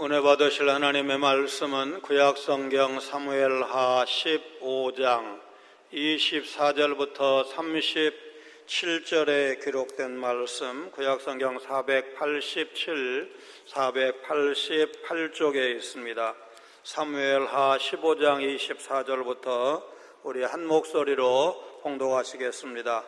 은혜 받으실 하나님의 말씀은 구약성경 사무엘하 15장 24절부터 37절에 기록된 말씀, 구약성경 487, 488쪽에 있습니다. 사무엘하 15장 24절부터 우리 한 목소리로 봉독하시겠습니다.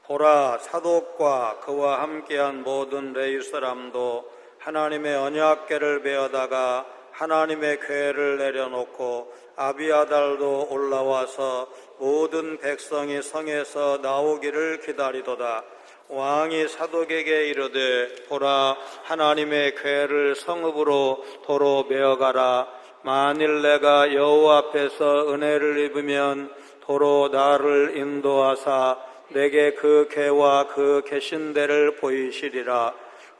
보라, 사독과 그와 함께한 모든 레위 사람도 하나님의 언약궤를 베어다가 하나님의 궤를 내려놓고 아비아달도 올라와서 모든 백성이 성에서 나오기를 기다리도다. 왕이 사독에게 이르되, 보라, 하나님의 궤를 성읍으로 도로 메어가라. 만일 내가 여호와 앞에서 은혜를 입으면 도로 나를 인도하사 내게 그 궤와 그 계신 데를 보이시리라.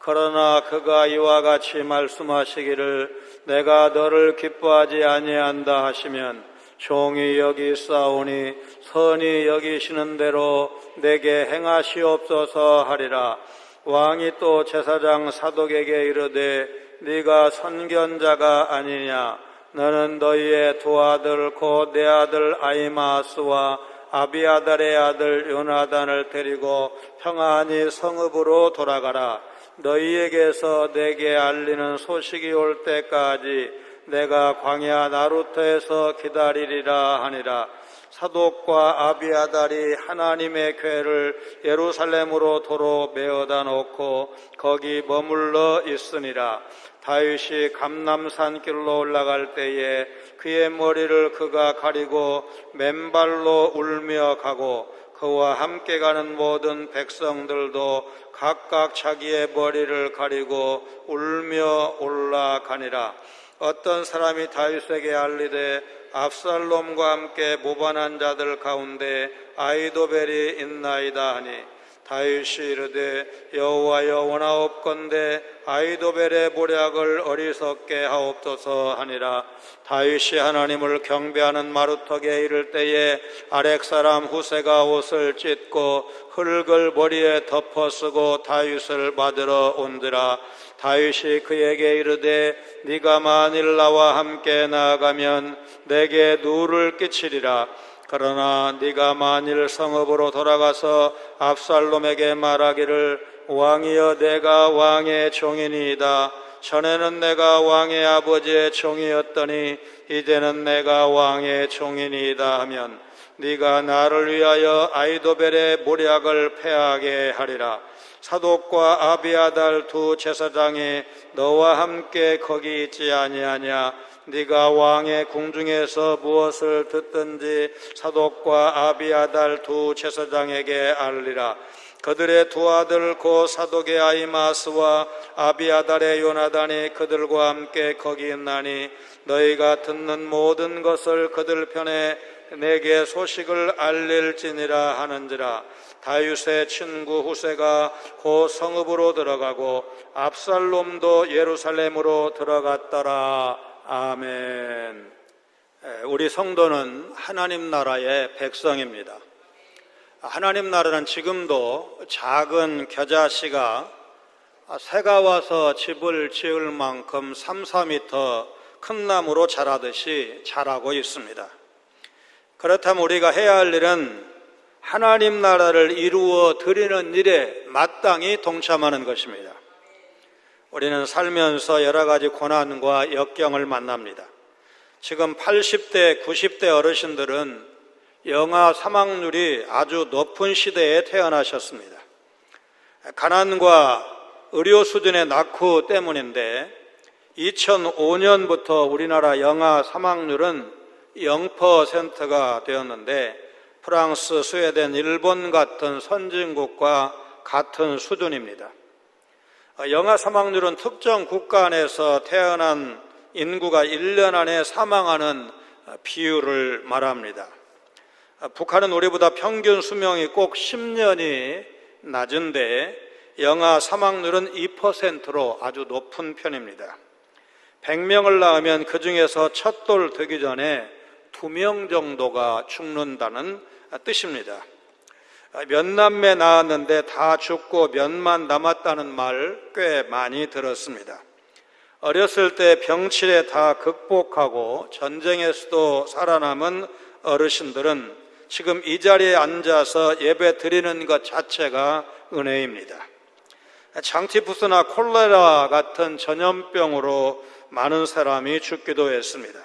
그러나 그가 이와 같이 말씀하시기를 내가 너를 기뻐하지 아니한다 하시면 종이 여기 있사오니 선히 여기시는 대로 내게 행하시옵소서 하리라. 왕이 또 제사장 사독에게 이르되, 네가 선견자가 아니냐? 너는 너희의 두 아들 곧 내 아들 아히마아스와 아비아달의 아들 요나단을 데리고 평안히 성읍으로 돌아가라. 너희에게서 내게 알리는 소식이 올 때까지 내가 광야 나루터에서 기다리리라 하니라. 사독과 아비아달이 하나님의 궤를 예루살렘으로 도로 메어다 놓고 거기 머물러 있으니라. 다윗이 감람산 길로 올라갈 때에 그의 머리를 그가 가리고 맨발로 울며 가고 그와 함께 가는 모든 백성들도 각각 자기의 머리를 가리고 울며 올라가니라. 어떤 사람이 다윗에게 알리되, 압살롬과 함께 모반한 자들 가운데 아히도벨이 있나이다 하니, 다윗이 이르되, 여호와여 원하옵건대 아히도벨의 모략을 어리석게 하옵소서 하니라. 다윗이 하나님을 경배하는 마루턱에 이를 때에 아렉 사람 후세가 옷을 찢고 흙을 머리에 덮어 쓰고 다윗을 맞으러 온지라. 다윗이 그에게 이르되, 네가 만일 나와 함께 나아가면 내게 누를 끼치리라. 그러나 네가 만일 성읍으로 돌아가서 압살롬에게 말하기를, 왕이여 내가 왕의 종이니이다. 전에는 내가 왕의 아버지의 종이었더니 이제는 내가 왕의 종이니이다 하면 네가 나를 위하여 아히도벨의 모략을 패하게 하리라. 사독과 아비아달 두 제사장이 너와 함께 거기 있지 아니하냐? 네가 왕의 궁중에서 무엇을 듣든지 사독과 아비아달 두 제사장에게 알리라. 그들의 두 아들 곧 사독의 아히마아스와 아비아달의 요나단이 그들과 함께 거기 있나니 너희가 듣는 모든 것을 그들 편에 내게 소식을 알릴지니라 하는지라. 다윗의 친구 후세가 곧 성읍으로 들어가고 압살롬도 예루살렘으로 들어갔더라. 아멘. 우리 성도는 하나님 나라의 백성입니다. 하나님 나라는 지금도 작은 겨자씨가 새가 와서 집을 지을 만큼 3-4m 큰 나무로 자라듯이 자라고 있습니다. 그렇다면 우리가 해야 할 일은 하나님 나라를 이루어 드리는 일에 마땅히 동참하는 것입니다. 우리는 살면서 여러 가지 고난과 역경을 만납니다. 지금 80대, 90대 어르신들은 영아 사망률이 아주 높은 시대에 태어나셨습니다. 가난과 의료 수준의 낙후 때문인데 2005년부터 우리나라 영아 사망률은 0%가 되었는데 프랑스, 스웨덴, 일본 같은 선진국과 같은 수준입니다. 영아 사망률은 특정 국가 안에서 태어난 인구가 1년 안에 사망하는 비율을 말합니다. 북한은 우리보다 평균 수명이 꼭 10년이 낮은데 영아 사망률은 2%로 아주 높은 편입니다. 100명을 낳으면 그 중에서 첫 돌 되기 전에 2명 정도가 죽는다는 뜻입니다. 몇 남매 낳았는데 다 죽고 몇만 남았다는 말 꽤 많이 들었습니다. 어렸을 때 병치레 다 극복하고 전쟁에서도 살아남은 어르신들은 지금 이 자리에 앉아서 예배 드리는 것 자체가 은혜입니다. 장티푸스나 콜레라 같은 전염병으로 많은 사람이 죽기도 했습니다.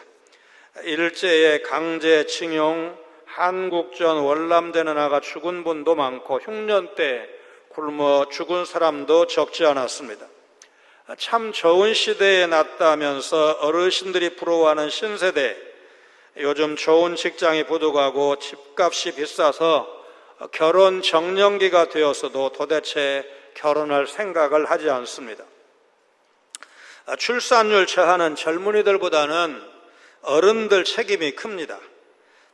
일제의 강제징용, 한국전 월남대에 나가 죽은 분도 많고 흉년 때 굶어 죽은 사람도 적지 않았습니다. 참 좋은 시대에 났다면서 어르신들이 부러워하는 신세대, 요즘 좋은 직장이 부족하고 집값이 비싸서 결혼 정년기가 되었어도 도대체 결혼할 생각을 하지 않습니다. 출산율 저하는 젊은이들보다는 어른들 책임이 큽니다.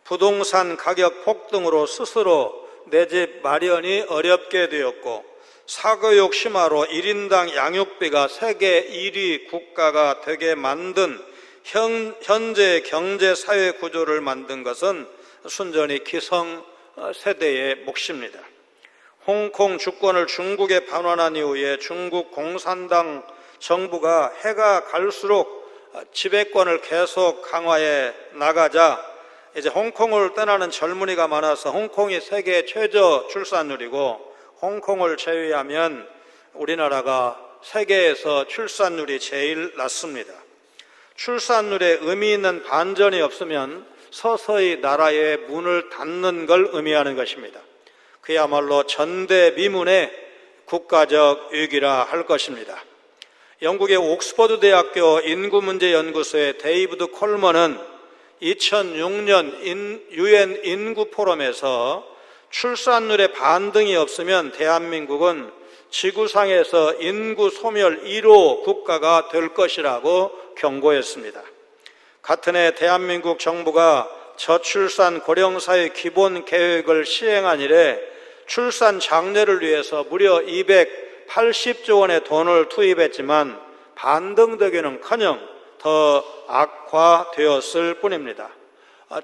부동산 가격 폭등으로 스스로 내 집 마련이 어렵게 되었고 사교육 심화로 1인당 양육비가 세계 1위 국가가 되게 만든 현재 경제 사회 구조를 만든 것은 순전히 기성 세대의 몫입니다. 홍콩 주권을 중국에 반환한 이후에 중국 공산당 정부가 해가 갈수록 지배권을 계속 강화해 나가자 이제 홍콩을 떠나는 젊은이가 많아서 홍콩이 세계 최저 출산율이고 홍콩을 제외하면 우리나라가 세계에서 출산율이 제일 낮습니다. 출산율에 의미 있는 반전이 없으면 서서히 나라의 문을 닫는 걸 의미하는 것입니다. 그야말로 전대미문의 국가적 위기라 할 것입니다. 영국의 옥스퍼드 대학교 인구문제연구소의 데이비드 콜먼은 2006년 UN 인구 포럼에서 출산율에 반등이 없으면 대한민국은 지구상에서 인구 소멸 1호 국가가 될 것이라고 경고했습니다. 같은 해 대한민국 정부가 저출산 고령사회 기본 계획을 시행한 이래 출산 장려를 위해서 무려 280조 원의 돈을 투입했지만 반등되기는커녕 더 악화되었을 뿐입니다.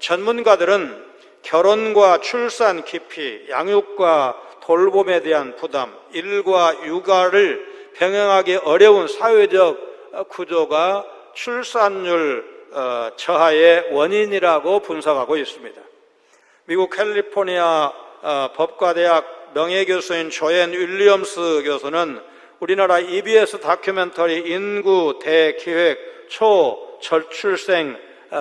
전문가들은 결혼과 출산 기피, 양육과 돌봄에 대한 부담, 일과 육아를 병행하기 어려운 사회적 구조가 출산율 저하의 원인이라고 분석하고 있습니다. 미국 캘리포니아 법과대학 명예교수인 조앤 윌리엄스 교수는 우리나라 EBS 다큐멘터리 인구 대기획 초저출생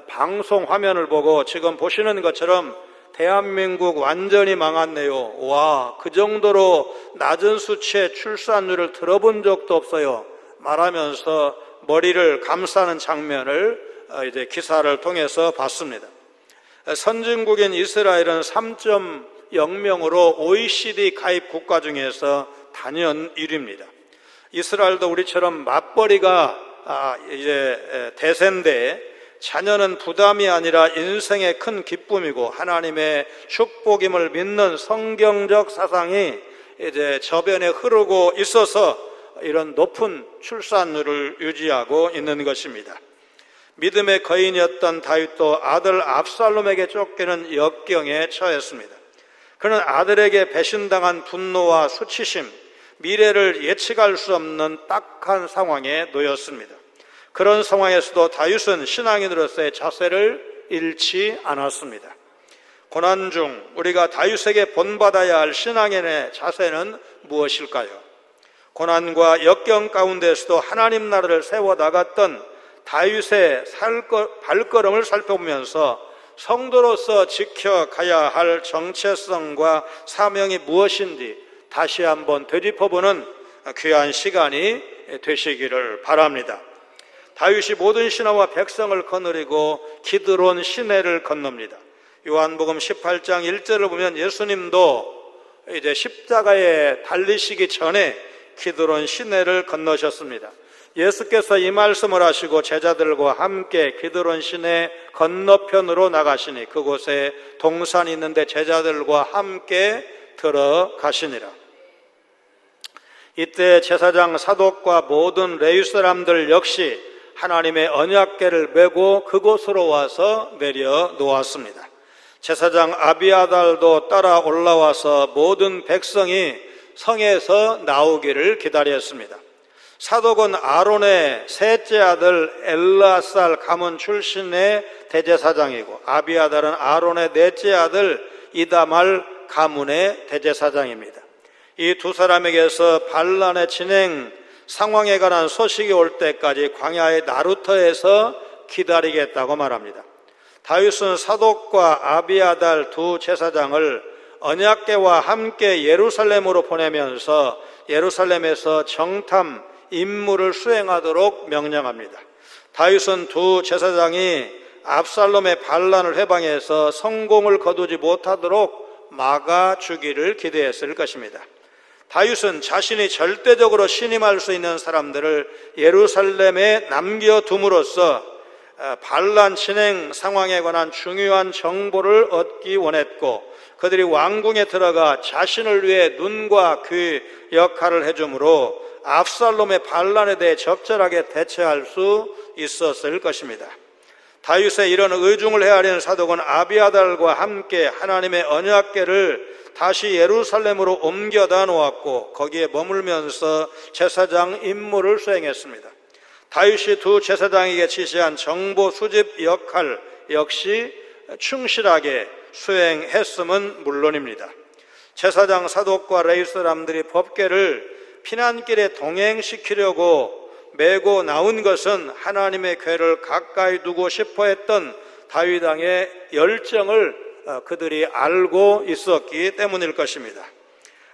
방송 화면을 보고 지금 보시는 것처럼 대한민국 완전히 망했네요. 와, 그 정도로 낮은 수치의 출산율을 들어본 적도 없어요. 말하면서 머리를 감싸는 장면을 이제 기사를 통해서 봤습니다. 선진국인 이스라엘은 3.0명으로 OECD 가입 국가 중에서 단연 1위입니다. 이스라엘도 우리처럼 맞벌이가 이제 대세인데 자녀는 부담이 아니라 인생의 큰 기쁨이고 하나님의 축복임을 믿는 성경적 사상이 이제 저변에 흐르고 있어서 이런 높은 출산율을 유지하고 있는 것입니다. 믿음의 거인이었던 다윗도 아들 압살롬에게 쫓기는 역경에 처했습니다. 그는 아들에게 배신당한 분노와 수치심, 미래를 예측할 수 없는 딱한 상황에 놓였습니다. 그런 상황에서도 다윗은 신앙인으로서의 자세를 잃지 않았습니다. 고난 중 우리가 다윗에게 본받아야 할 신앙인의 자세는 무엇일까요? 고난과 역경 가운데서도 하나님 나라를 세워나갔던 다윗의 발걸음을 살펴보면서 성도로서 지켜가야 할 정체성과 사명이 무엇인지 다시 한번 되짚어보는 귀한 시간이 되시기를 바랍니다. 다윗이 모든 신하와 백성을 거느리고 기드론 시내를 건넙니다. 요한복음 18장 1절을 보면 예수님도 이제 십자가에 달리시기 전에 기드론 시내를 건너셨습니다. 예수께서 이 말씀을 하시고 제자들과 함께 기드론 시내 건너편으로 나가시니 그곳에 동산이 있는데 제자들과 함께 들어가시니라. 이때 제사장 사독과 모든 레위 사람들 역시 하나님의 언약궤를 메고 그곳으로 와서 내려놓았습니다. 제사장 아비아달도 따라 올라와서 모든 백성이 성에서 나오기를 기다렸습니다. 사독은 아론의 셋째 아들 엘르아살 가문 출신의 대제사장이고, 아비아달은 아론의 넷째 아들 이다말 가문의 대제사장입니다. 이 두 사람에게서 반란의 진행 상황에 관한 소식이 올 때까지 광야의 나루터에서 기다리겠다고 말합니다. 다윗은 사독과 아비아달 두 제사장을 언약궤와 함께 예루살렘으로 보내면서 예루살렘에서 정탐 임무를 수행하도록 명령합니다. 다윗은 두 제사장이 압살롬의 반란을 해방해서 성공을 거두지 못하도록 막아주기를 기대했을 것입니다. 다윗은 자신이 절대적으로 신임할 수 있는 사람들을 예루살렘에 남겨둠으로써 반란 진행 상황에 관한 중요한 정보를 얻기 원했고, 그들이 왕궁에 들어가 자신을 위해 눈과 귀 역할을 해주므로 압살롬의 반란에 대해 적절하게 대처할 수 있었을 것입니다. 다윗의 이런 의중을 헤아리는 사독은 아비아달과 함께 하나님의 언약궤를 다시 예루살렘으로 옮겨다 놓았고, 거기에 머물면서 제사장 임무를 수행했습니다. 다윗이 두 제사장에게 지시한 정보 수집 역할 역시 충실하게 수행했음은 물론입니다. 제사장 사독과 레위 사람들이 법궤를 피난길에 동행시키려고 메고 나온 것은 하나님의 궤를 가까이 두고 싶어 했던 다윗 왕의 열정을 그들이 알고 있었기 때문일 것입니다.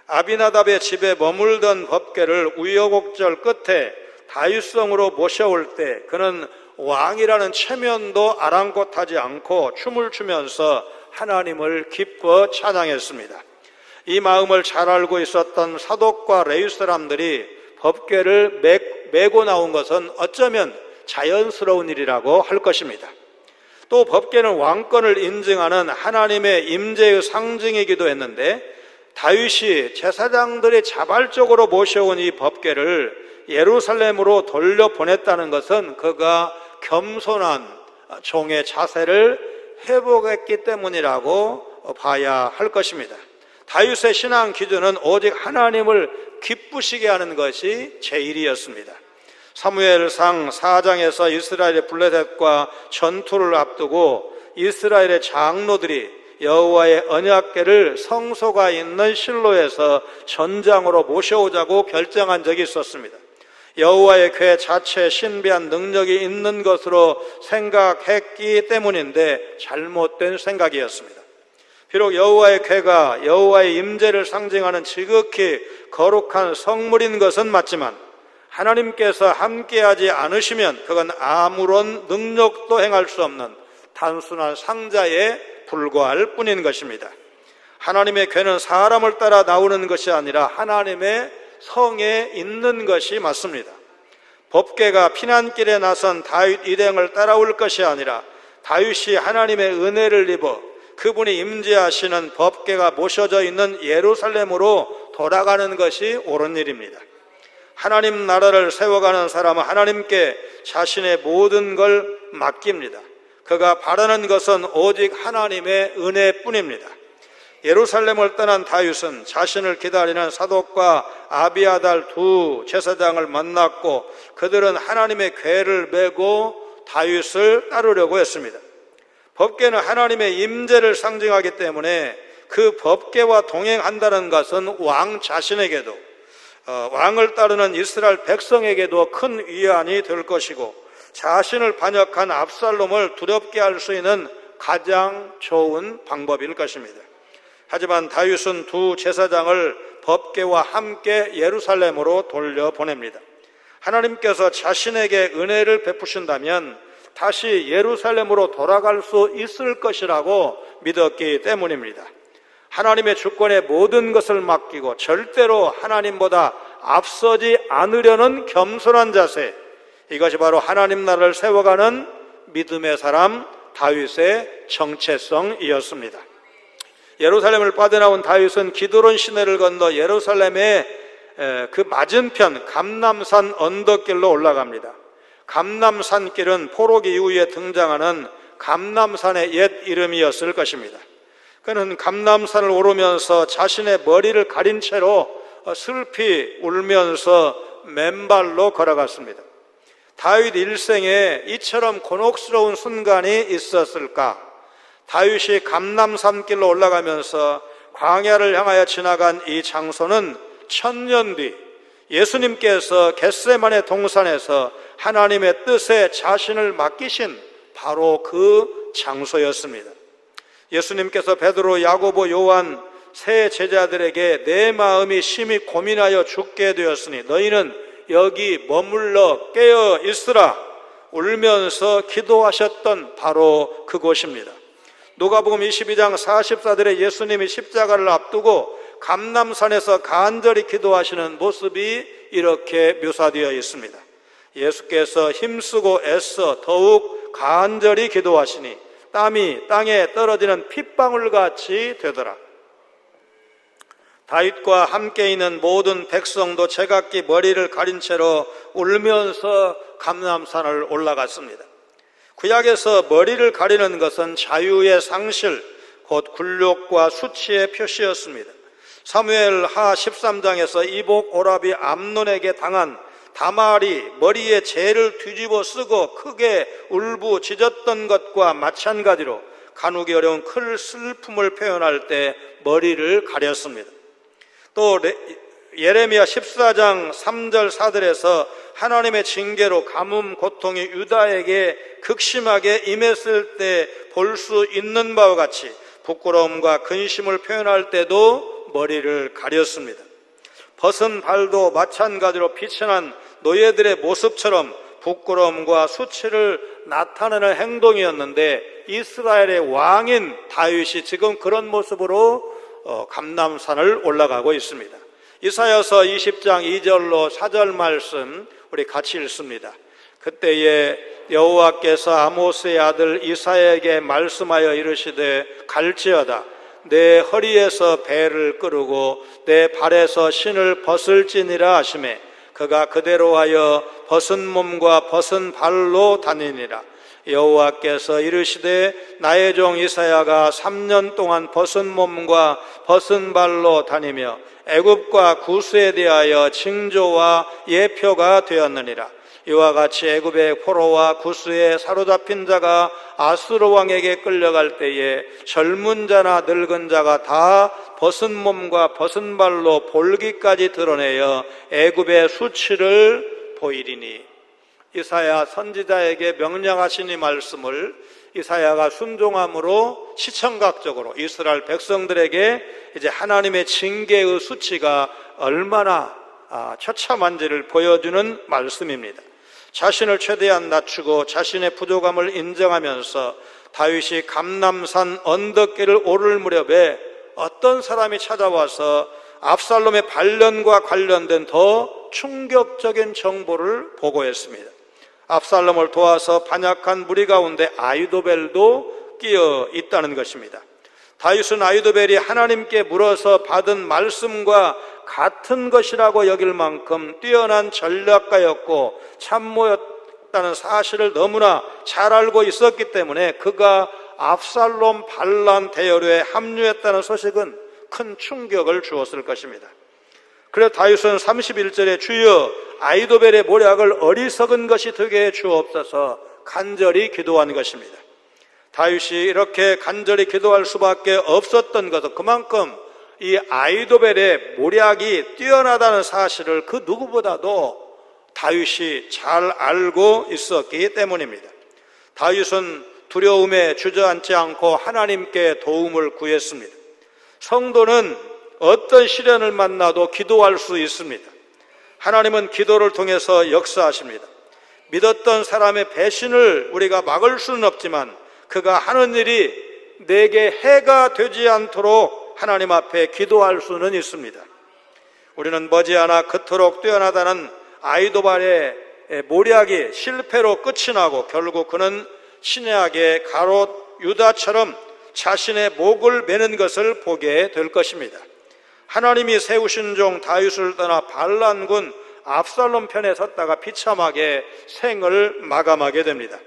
아비나답의 집에 머물던 법궤를 우여곡절 끝에 다윗성으로 모셔올 때 그는 왕이라는 체면도 아랑곳하지 않고 춤을 추면서 하나님을 기뻐 찬양했습니다. 이 마음을 잘 알고 있었던 사독과 레위 사람들이 법궤를 메고 나온 것은 어쩌면 자연스러운 일이라고 할 것입니다. 또 법궤는 왕권을 인증하는 하나님의 임재의 상징이기도 했는데, 다윗이 제사장들이 자발적으로 모셔온 이 법궤를 예루살렘으로 돌려보냈다는 것은 그가 겸손한 종의 자세를 회복했기 때문이라고 봐야 할 것입니다. 다윗의 신앙 기준은 오직 하나님을 기쁘시게 하는 것이 제일이었습니다. 사무엘상 4장에서 이스라엘의 블레셋과 전투를 앞두고 이스라엘의 장로들이 여호와의 언약궤를 성소가 있는 실로에서 전장으로 모셔오자고 결정한 적이 있었습니다. 여호와의 궤 자체에 신비한 능력이 있는 것으로 생각했기 때문인데 잘못된 생각이었습니다. 비록 여호와의 궤가 여호와의 임재를 상징하는 지극히 거룩한 성물인 것은 맞지만, 하나님께서 함께하지 않으시면 그건 아무런 능력도 행할 수 없는 단순한 상자에 불과할 뿐인 것입니다. 하나님의 궤는 사람을 따라 나오는 것이 아니라 하나님의 성에 있는 것이 맞습니다. 법궤가 피난길에 나선 다윗 일행을 따라올 것이 아니라 다윗이 하나님의 은혜를 입어 그분이 임재하시는 법궤가 모셔져 있는 예루살렘으로 돌아가는 것이 옳은 일입니다. 하나님 나라를 세워가는 사람은 하나님께 자신의 모든 걸 맡깁니다. 그가 바라는 것은 오직 하나님의 은혜뿐입니다. 예루살렘을 떠난 다윗은 자신을 기다리는 사독과 아비아달 두 제사장을 만났고, 그들은 하나님의 궤를 메고 다윗을 따르려고 했습니다. 법궤는 하나님의 임재를 상징하기 때문에 그 법궤와 동행한다는 것은 왕 자신에게도 왕을 따르는 이스라엘 백성에게도 큰 위안이 될 것이고, 자신을 반역한 압살롬을 두렵게 할 수 있는 가장 좋은 방법일 것입니다. 하지만 다윗은 두 제사장을 법궤와 함께 예루살렘으로 돌려보냅니다. 하나님께서 자신에게 은혜를 베푸신다면 다시 예루살렘으로 돌아갈 수 있을 것이라고 믿었기 때문입니다. 하나님의 주권에 모든 것을 맡기고 절대로 하나님보다 앞서지 않으려는 겸손한 자세, 이것이 바로 하나님 나라를 세워가는 믿음의 사람 다윗의 정체성이었습니다. 예루살렘을 빠져나온 다윗은 기드론 시내를 건너 예루살렘의 그 맞은편 감람산 언덕길로 올라갑니다. 감람산길은 포로기 이후에 등장하는 감람산의 옛 이름이었을 것입니다. 그는 감람산을 오르면서 자신의 머리를 가린 채로 슬피 울면서 맨발로 걸어갔습니다. 다윗 일생에 이처럼 곤혹스러운 순간이 있었을까? 다윗이 감람산길로 올라가면서 광야를 향하여 지나간 이 장소는 1000년 뒤 예수님께서 겟세마네 동산에서 하나님의 뜻에 자신을 맡기신 바로 그 장소였습니다. 예수님께서 베드로, 야고보, 요한 세 제자들에게 내 마음이 심히 고민하여 죽게 되었으니 너희는 여기 머물러 깨어 있으라 울면서 기도하셨던 바로 그곳입니다. 누가복음 22장 44절에 예수님이 십자가를 앞두고 감람산에서 간절히 기도하시는 모습이 이렇게 묘사되어 있습니다. 예수께서 힘쓰고 애써 더욱 간절히 기도하시니 땀이 땅에 떨어지는 핏방울같이 되더라. 다윗과 함께 있는 모든 백성도 제각기 머리를 가린 채로 울면서 감람산을 올라갔습니다. 구약에서 머리를 가리는 것은 자유의 상실, 곧 굴욕과 수치의 표시였습니다. 사무엘하 13장에서 이복 오라비 암논에게 당한 다말이 머리에 재를 뒤집어 쓰고 크게 울부짖었던 것과 마찬가지로 가누기 어려운 큰 슬픔을 표현할 때 머리를 가렸습니다. 또 예레미야 14장 3절 4절에서 하나님의 징계로 가뭄 고통이 유다에게 극심하게 임했을 때 볼 수 있는 바와 같이 부끄러움과 근심을 표현할 때도 머리를 가렸습니다. 벗은 발도 마찬가지로 비천한 노예들의 모습처럼 부끄러움과 수치를 나타내는 행동이었는데 이스라엘의 왕인 다윗이 지금 그런 모습으로 감람산을 올라가고 있습니다. 이사야서 20장 2절로 4절 말씀 우리 같이 읽습니다. 그때에 여호와께서 아모스의 아들 이사야에게 말씀하여 이르시되 갈지어다 내 허리에서 배를 끄르고 내 발에서 신을 벗을지니라 하시매 그가 그대로 하여 벗은 몸과 벗은 발로 다니니라. 여호와께서 이르시되 나의 종 이사야가 3년 동안 벗은 몸과 벗은 발로 다니며 애굽과 구스에 대하여 징조와 예표가 되었느니라. 이와 같이 애굽의 포로와 구스에 사로잡힌 자가 아수르 왕에게 끌려갈 때에 젊은 자나 늙은 자가 다 벗은 몸과 벗은 발로 볼기까지 드러내어 애굽의 수치를 보이리니. 이사야 선지자에게 명령하신 이 말씀을 이사야가 순종함으로 시청각적으로 이스라엘 백성들에게 이제 하나님의 징계의 수치가 얼마나 처참한지를 보여주는 말씀입니다. 자신을 최대한 낮추고 자신의 부족함을 인정하면서 다윗이 감람산 언덕길을 오를 무렵에 어떤 사람이 찾아와서 압살롬의 반련과 관련된 더 충격적인 정보를 보고했습니다. 압살롬을 도와서 반역한 무리 가운데 아히도벨도 끼어 있다는 것입니다. 다윗은 아히도벨이 하나님께 물어서 받은 말씀과 같은 것이라고 여길 만큼 뛰어난 전략가였고 참모였다는 사실을 너무나 잘 알고 있었기 때문에 그가 압살롬 반란 대열에 합류했다는 소식은 큰 충격을 주었을 것입니다. 그래서 다윗은 31절에 주여 아히도벨의 모략을 어리석은 것이 되게 해 주옵소서 간절히 기도한 것입니다. 다윗이 이렇게 간절히 기도할 수밖에 없었던 것은 그만큼 이 아히도벨의 모략이 뛰어나다는 사실을 그 누구보다도 다윗이 잘 알고 있었기 때문입니다. 다윗은 두려움에 주저앉지 않고 하나님께 도움을 구했습니다. 성도는 어떤 시련을 만나도 기도할 수 있습니다. 하나님은 기도를 통해서 역사하십니다. 믿었던 사람의 배신을 우리가 막을 수는 없지만 그가 하는 일이 내게 해가 되지 않도록 하나님 앞에 기도할 수는 있습니다. 우리는 머지않아 그토록 뛰어나다는 아히도벨의 모략이 실패로 끝이 나고 결국 그는 신약의 가롯 유다처럼 자신의 목을 매는 것을 보게 될 것입니다. 하나님이 세우신 종 다윗을 떠나 반란군 압살롬 편에 섰다가 비참하게 생을 마감하게 됩니다.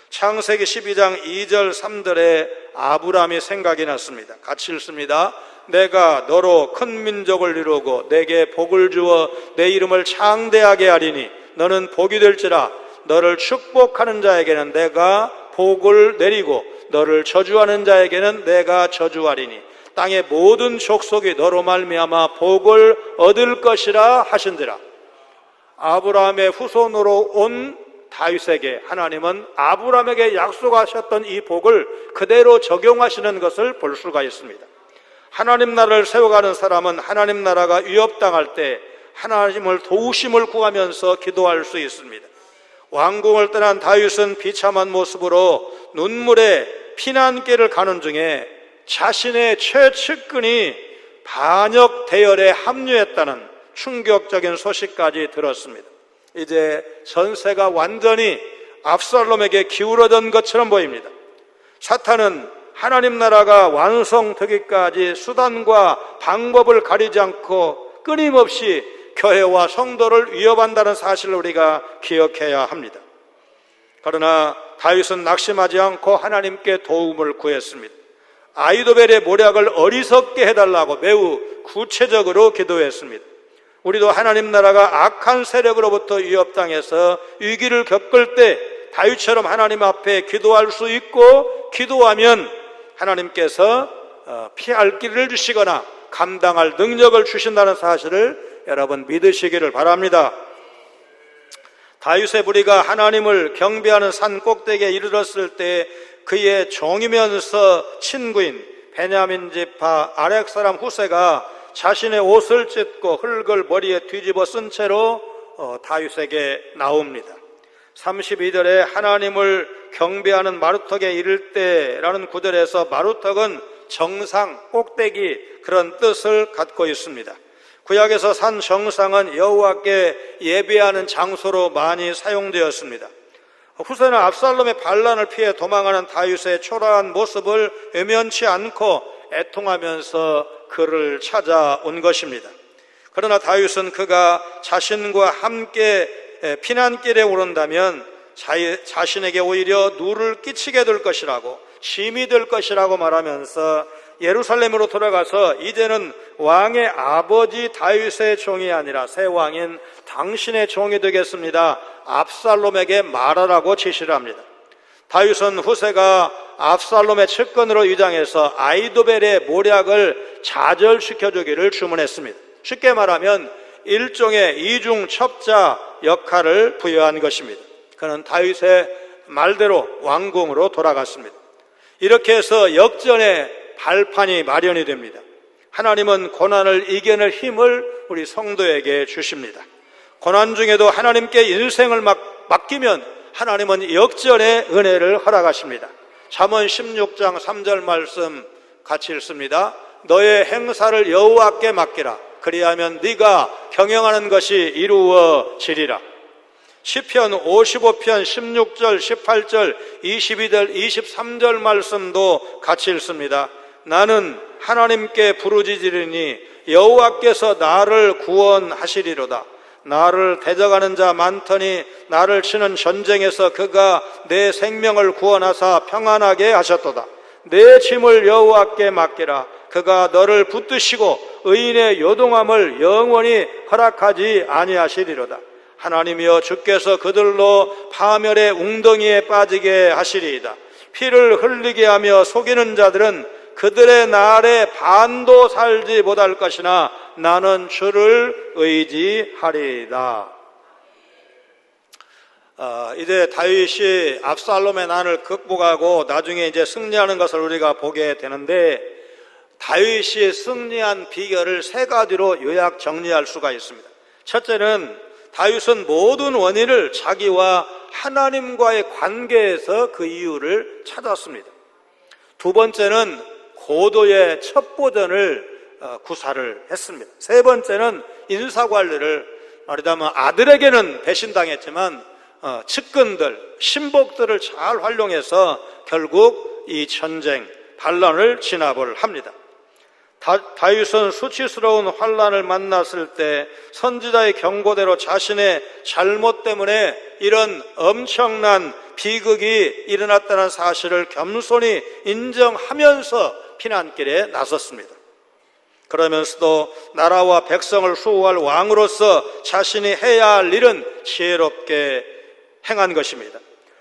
창세기 12장 2절 3절에 아브라함이 생각이 났습니다. 같이 읽습니다. 내가 너로 큰 민족을 이루고 내게 복을 주어 내 이름을 창대하게 하리니 너는 복이 될지라. 너를 축복하는 자에게는 내가 복을 내리고 너를 저주하는 자에게는 내가 저주하리니 땅의 모든 족속이 너로 말미암아 복을 얻을 것이라 하신지라. 아브라함의 후손으로 온 다윗에게 하나님은 아브라함에게 약속하셨던 이 복을 그대로 적용하시는 것을 볼 수가 있습니다. 하나님 나라를 세워가는 사람은 하나님 나라가 위협당할 때 하나님을 도우심을 구하면서 기도할 수 있습니다. 왕궁을 떠난 다윗은 비참한 모습으로 눈물의 피난길을 가는 중에 자신의 최측근이 반역 대열에 합류했다는 충격적인 소식까지 들었습니다. 이제 전세가 완전히 압살롬에게 기울어진 것처럼 보입니다. 사탄은 하나님 나라가 완성되기까지 수단과 방법을 가리지 않고 끊임없이 교회와 성도를 위협한다는 사실을 우리가 기억해야 합니다. 그러나 다윗은 낙심하지 않고 하나님께 도움을 구했습니다. 아히도벨의 모략을 어리석게 해달라고 매우 구체적으로 기도했습니다. 우리도 하나님 나라가 악한 세력으로부터 위협당해서 위기를 겪을 때 다윗처럼 하나님 앞에 기도할 수 있고, 기도하면 하나님께서 피할 길을 주시거나 감당할 능력을 주신다는 사실을 여러분 믿으시기를 바랍니다. 다윗의 부리가 하나님을 경배하는 산 꼭대기에 이르렀을 때 그의 종이면서 친구인 베냐민 지파 아렉 사람 후세가 자신의 옷을 찢고 흙을 머리에 뒤집어 쓴 채로 다윗에게 나옵니다. 32절에 하나님을 경배하는 마루턱에 이를 때라는 구절에서 마루턱은 정상, 꼭대기 그런 뜻을 갖고 있습니다. 구약에서 산 정상은 여호와께 예배하는 장소로 많이 사용되었습니다. 후세는 압살롬의 반란을 피해 도망하는 다윗의 초라한 모습을 외면치 않고 애통하면서 그를 찾아온 것입니다. 그러나 다윗은 그가 자신과 함께 피난길에 오른다면 자신에게 오히려 누를 끼치게 될 것이라고, 짐이 될 것이라고 말하면서 예루살렘으로 돌아가서 이제는 왕의 아버지 다윗의 종이 아니라 새 왕인 당신의 종이 되겠습니다, 압살롬에게 말하라고 지시를 합니다. 다윗은 후세가 압살롬의 측근으로 위장해서 아히도벨의 모략을 좌절시켜주기를 주문했습니다. 쉽게 말하면 일종의 이중첩자 역할을 부여한 것입니다. 그는 다윗의 말대로 왕궁으로 돌아갔습니다. 이렇게 해서 역전의 발판이 마련이 됩니다. 하나님은 고난을 이겨낼 힘을 우리 성도에게 주십니다. 고난 중에도 하나님께 인생을 맡기면 하나님은 역전의 은혜를 허락하십니다. 잠언 16장 3절 말씀 같이 읽습니다. 너의 행사를 여호와께 맡기라. 그리하면 네가 경영하는 것이 이루어지리라. 시편 55편 16절 18절 22절 23절 말씀도 같이 읽습니다. 나는 하나님께 부르짖으리니 여호와께서 나를 구원하시리로다. 나를 대적하는 자 많더니 나를 치는 전쟁에서 그가 내 생명을 구원하사 평안하게 하셨도다. 내 짐을 여호와께 맡기라. 그가 너를 붙드시고 의인의 요동함을 영원히 허락하지 아니하시리로다. 하나님이여 주께서 그들로 파멸의 웅덩이에 빠지게 하시리이다. 피를 흘리게 하며 속이는 자들은 그들의 날에 반도 살지 못할 것이나 나는 주를 의지하리이다. 이제 다윗이 압살롬의 난을 극복하고 나중에 이제 승리하는 것을 우리가 보게 되는데, 다윗이 승리한 비결을 세 가지로 요약 정리할 수가 있습니다. 첫째는 다윗은 모든 원인을 자기와 하나님과의 관계에서 그 이유를 찾았습니다. 두 번째는 고도의 첩보전을 구사를 했습니다. 세 번째는 인사관리를, 말하자면 아들에게는 배신당했지만 측근들, 신복들을 잘 활용해서 결국 이 전쟁, 반란을 진압을 합니다. 다윗은 수치스러운 환란을 만났을 때 선지자의 경고대로 자신의 잘못 때문에 이런 엄청난 비극이 일어났다는 사실을 겸손히 인정하면서 피난길에 나섰습니다. 그러면서도 나라와 백성을 수호할 왕으로서 자신이 해야 할 일은 지혜롭게 행한 것입니다.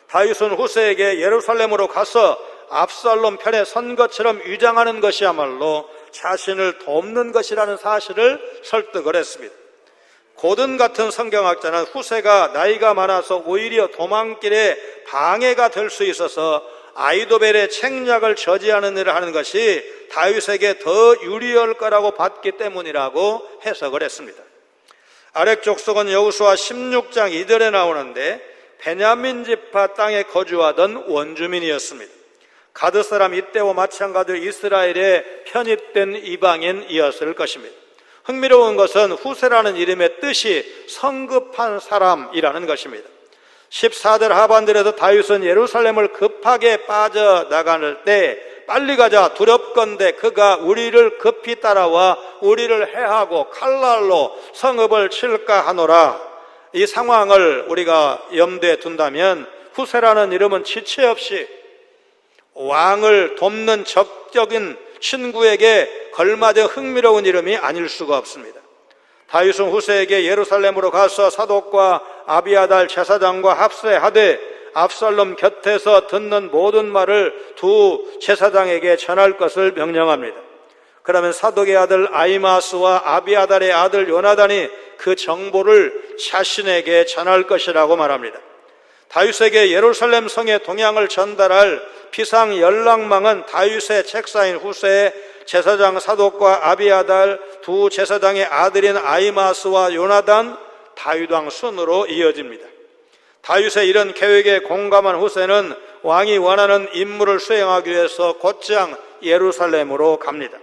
다윗은 후세에게 예루살렘으로 가서 압살롬 편에 선 것처럼 위장하는 것이야말로 자신을 돕는 것이라는 사실을 설득을 했습니다. 고든 같은 성경학자는 후세가 나이가 많아서 오히려 도망길에 방해가 될 수 있어서 아이도벨의 책략을 저지하는 일을 하는 것이 다윗에게 더 유리할 거라고 봤기 때문이라고 해석을 했습니다. 아렉 족속은 여호수아 16장 2절에 나오는데 베냐민 지파 땅에 거주하던 원주민이었습니다. 가드 사람 이때와 마찬가지로 이스라엘에 편입된 이방인이었을 것입니다. 흥미로운 것은 후세라는 이름의 뜻이 성급한 사람이라는 것입니다. 14절 하반절에서 다윗은 예루살렘을 급하게 빠져나가는 때 빨리 가자 두렵건대 그가 우리를 급히 따라와 우리를 해하고 칼날로 성읍을 칠까 하노라. 이 상황을 우리가 염두에 둔다면 후세라는 이름은 지체 없이 왕을 돕는 적적인 친구에게 걸맞은 흥미로운 이름이 아닐 수가 없습니다. 다윗은 후세에게 예루살렘으로 가서 사독과 아비아달 제사장과 합세하되 압살롬 곁에서 듣는 모든 말을 두 제사장에게 전할 것을 명령합니다. 그러면 사독의 아들 아히마스와 아비아달의 아들 요나단이 그 정보를 자신에게 전할 것이라고 말합니다. 다윗에게 예루살렘 성의 동향을 전달할 피상 연락망은 다윗의 책사인 후세의 제사장 사독과 아비아달 두 제사장의 아들인 아히마스와 요나단, 다윗왕 순으로 이어집니다. 다윗의 이런 계획에 공감한 후세는 왕이 원하는 임무를 수행하기 위해서 곧장 예루살렘으로 갑니다.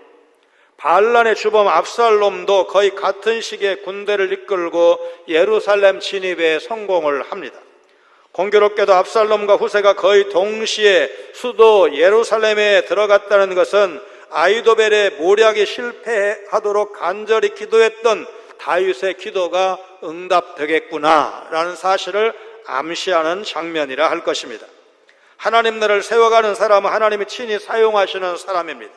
반란의 주범 압살롬도 거의 같은 시기에 군대를 이끌고 예루살렘 진입에 성공을 합니다. 공교롭게도 압살롬과 후세가 거의 동시에 수도 예루살렘에 들어갔다는 것은 아이도벨의 모략이 실패하도록 간절히 기도했던 다윗의 기도가 응답되겠구나라는 사실을 암시하는 장면이라 할 것입니다. 하나님 나라를 세워가는 사람은 하나님이 친히 사용하시는 사람입니다.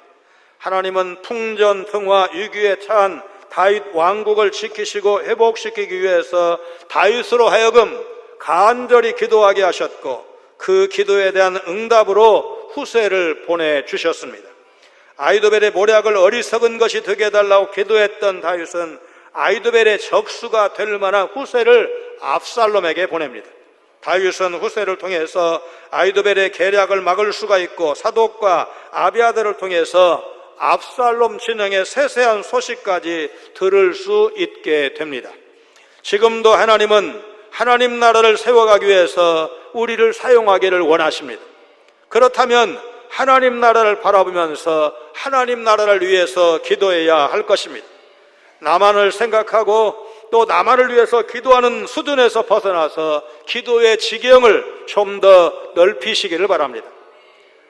하나님은 풍전풍화 위기에 처한 다윗 왕국을 지키시고 회복시키기 위해서 다윗으로 하여금 간절히 기도하게 하셨고 그 기도에 대한 응답으로 후세를 보내주셨습니다. 아이도벨의 모략을 어리석은 것이 되게 해달라고 기도했던 다윗은 아이도벨의 적수가 될 만한 후세를 압살롬에게 보냅니다. 다윗은 후세를 통해서 아이도벨의 계략을 막을 수가 있고 사독과 아비아들을 통해서 압살롬 진영의 세세한 소식까지 들을 수 있게 됩니다. 지금도 하나님은 하나님 나라를 세워가기 위해서 우리를 사용하기를 원하십니다. 그렇다면 하나님 나라를 바라보면서 하나님 나라를 위해서 기도해야 할 것입니다. 나만을 생각하고 또 나만을 위해서 기도하는 수준에서 벗어나서 기도의 지경을 좀 더 넓히시기를 바랍니다.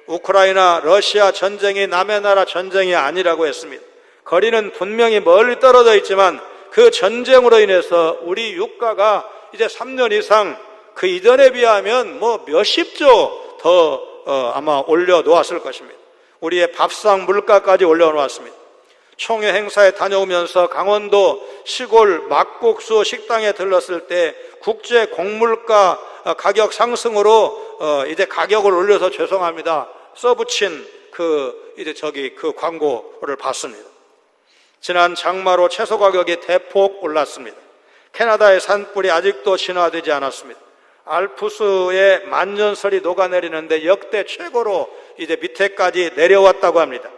우크라이나 러시아 전쟁이 남의 나라 전쟁이 아니라고 했습니다. 거리는 분명히 멀리 떨어져 있지만 그 전쟁으로 인해서 우리 유가가 이제 3년 이상 그 이전에 비하면 몇십조 더 아마 올려놓았을 것입니다. 우리의 밥상 물가까지 올려놓았습니다. 총회 행사에 다녀오면서 강원도 시골 막국수 식당에 들렀을 때 국제 곡물가 가격 상승으로 이제 가격을 올려서 죄송합니다 써붙인 그 광고를 봤습니다. 지난 장마로 채소 가격이 대폭 올랐습니다. 캐나다의 산불이 아직도 진화되지 않았습니다. 알프스의 만년설이 녹아내리는데 역대 최고로 이제 밑에까지 내려왔다고 합니다.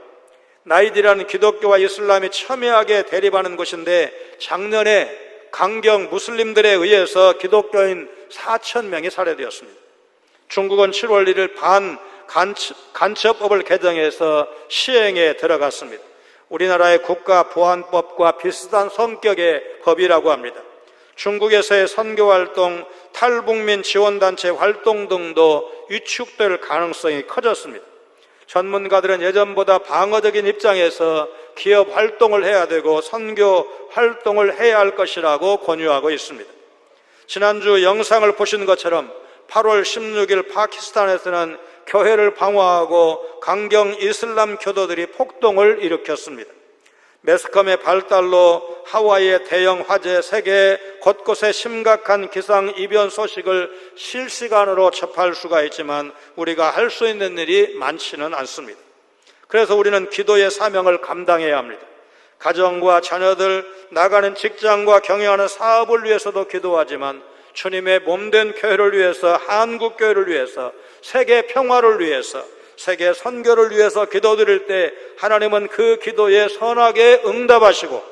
나이지리아는 기독교와 이슬람이 첨예하게 대립하는 곳인데 작년에 강경 무슬림들에 의해서 기독교인 4,000명이 살해되었습니다. 중국은 7월 1일 간첩법을 개정해서 시행에 들어갔습니다. 우리나라의 국가보안법과 비슷한 성격의 법이라고 합니다. 중국에서의 선교활동, 탈북민 지원단체 활동 등도 위축될 가능성이 커졌습니다. 전문가들은 예전보다 방어적인 입장에서 기업 활동을 해야 되고 선교 활동을 해야 할 것이라고 권유하고 있습니다. 지난주 영상을 보신 것처럼 8월 16일 파키스탄에서는 교회를 방화하고 강경 이슬람 교도들이 폭동을 일으켰습니다. 매스컴의 발달로 하와이의 대형 화재, 세계 곳곳에 심각한 기상이변 소식을 실시간으로 접할 수가 있지만 우리가 할 수 있는 일이 많지는 않습니다. 그래서 우리는 기도의 사명을 감당해야 합니다. 가정과 자녀들, 나가는 직장과 경영하는 사업을 위해서도 기도하지만 주님의 몸된 교회를 위해서, 한국 교회를 위해서, 세계 평화를 위해서, 세계 선교를 위해서 기도드릴 때 하나님은 그 기도에 선하게 응답하시고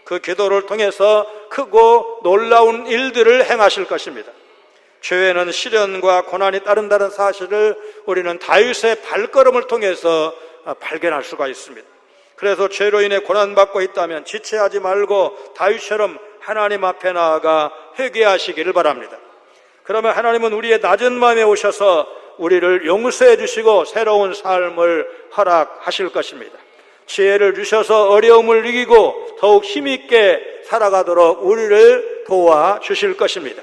그 기도를 통해서 크고 놀라운 일들을 행하실 것입니다. 죄에는 시련과 고난이 따른다는 사실을 우리는 다윗의 발걸음을 통해서 발견할 수가 있습니다. 그래서 죄로 인해 고난받고 있다면 지체하지 말고 다윗처럼 하나님 앞에 나아가 회개하시기를 바랍니다. 그러면 하나님은 우리의 낮은 마음에 오셔서 우리를 용서해 주시고 새로운 삶을 허락하실 것입니다. 지혜를 주셔서 어려움을 이기고 더욱 힘있게 살아가도록 우리를 도와주실 것입니다.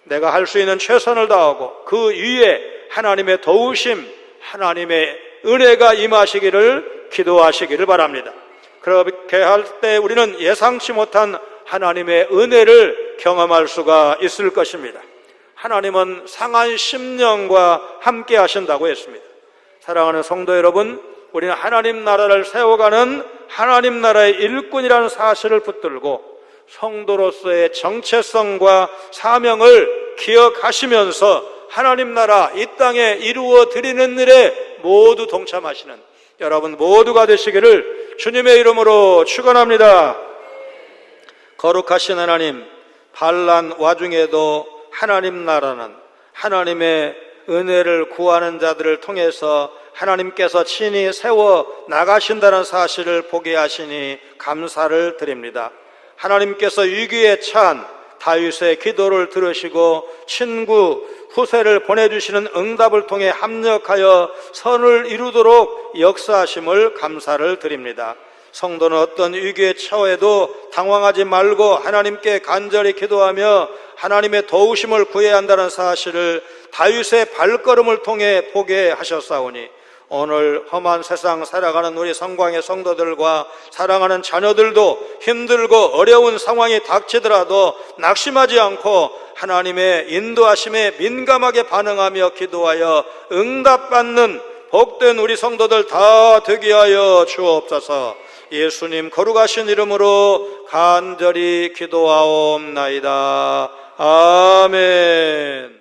내가 할 수 있는 최선을 다하고 그 위에 하나님의 도우심, 하나님의 은혜가 임하시기를 기도하시기를 바랍니다. 그렇게 할 때 우리는 예상치 못한 하나님의 은혜를 경험할 수가 있을 것입니다. 하나님은 상한 심령과 함께 하신다고 했습니다. 사랑하는 성도 여러분, 우리는 하나님 나라를 세워가는 하나님 나라의 일꾼이라는 사실을 붙들고 성도로서의 정체성과 사명을 기억하시면서 하나님 나라 이 땅에 이루어 드리는 일에 모두 동참하시는 여러분 모두가 되시기를 주님의 이름으로 축원합니다. 거룩하신 하나님, 반란 와중에도 하나님 나라는 하나님의 은혜를 구하는 자들을 통해서 하나님께서 친히 세워 나가신다는 사실을 보게 하시니 감사를 드립니다. 하나님께서 위기에 처한 다윗의 기도를 들으시고 친구 후세를 보내주시는 응답을 통해 합력하여 선을 이루도록 역사하심을 감사를 드립니다. 성도는 어떤 위기에 처해도 당황하지 말고 하나님께 간절히 기도하며 하나님의 도우심을 구해야 한다는 사실을 다윗의 발걸음을 통해 보게 하셨사오니 오늘 험한 세상 살아가는 우리 성광의 성도들과 사랑하는 자녀들도 힘들고 어려운 상황이 닥치더라도 낙심하지 않고 하나님의 인도하심에 민감하게 반응하며 기도하여 응답받는 복된 우리 성도들 다 되게 하여 주옵소서. 예수님 거룩하신 이름으로 간절히 기도하옵나이다. 아멘.